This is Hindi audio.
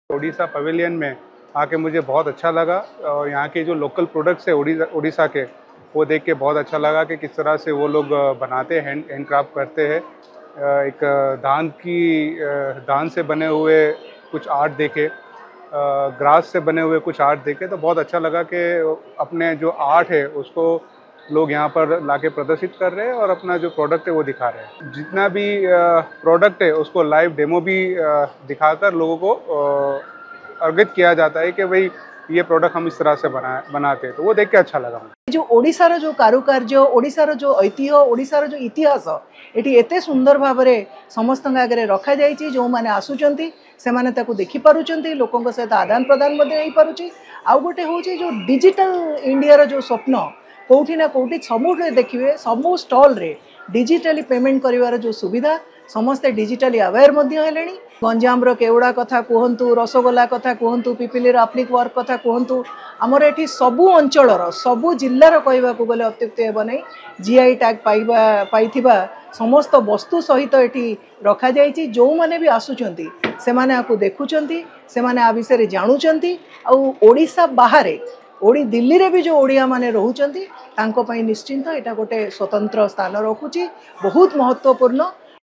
उड़ीसा पवेलियन में आके मुझे बहुत अच्छा लगा और यहाँ के जो लोकल प्रोडक्ट्स है उड़ीसा के, वो देख के बहुत अच्छा लगा कि किस तरह से वो लोग बनाते हैं, हैंड क्राफ्ट करते हैं। एक धान से बने हुए कुछ आर्ट देखे, ग्रास से बने हुए कुछ आर्ट देखे, तो बहुत अच्छा लगा कि अपने जो आर्ट है उसको लोग यहाँ पर लाके प्रदर्शित कर रहे हैं और अपना जो प्रोडक्ट है वो दिखा रहे हैं। जितना भी प्रोडक्ट है उसको लाइव डेमो भी दिखाकर लोगों को अवगत किया जाता है कि भाई ये प्रोडक्ट हम इस तरह से बनाते हैं, तो वो देख के अच्छा लगा मुझे। जो ओडिशार जो कारुकार्य, ओडिशार जो ऐतिह्य, ओडिशार जो इतिहास एटी एते सुंदर भाव में समस्त आगे रखा जाइए। जो मैंने आसुचंती से माने ताकू देखि पारुचंती, लोकों सहित आदान प्रदान हो पारुची। आउ गोटे हूँ जो डिजिटल इंडिया जो स्वप्न कौटी ना कौटी सबू देखिए, सबू स्टल रे डिजिटली पेमेंट करिवार जो सुविधा, समस्ते डिजिटली अवेयर हेले। गंजाम केवड़ा कथा कहतु, रसगोला कथा कहतु, पिपिली आप्लिक वर्क कथा कहतु, आमर एठी सबू अंचलर सबू जिल्लार कहवाक गले अत्युक्ति हेब नहीं। जीआई टैग पाइथिबा समस्त वस्तु सहित एठी रखा जाइछि। जो माने भी आसुचंती से माने आकु देखुचंती, से माने आ विषय जानुचंती। आ ओडिशा बाहरे दिल्ली रे भी जो ओडिया माने रहउचंती तांको पई निश्चिंत एटा गोटे स्वतंत्र स्थान रखुची, बहुत महत्वपूर्ण।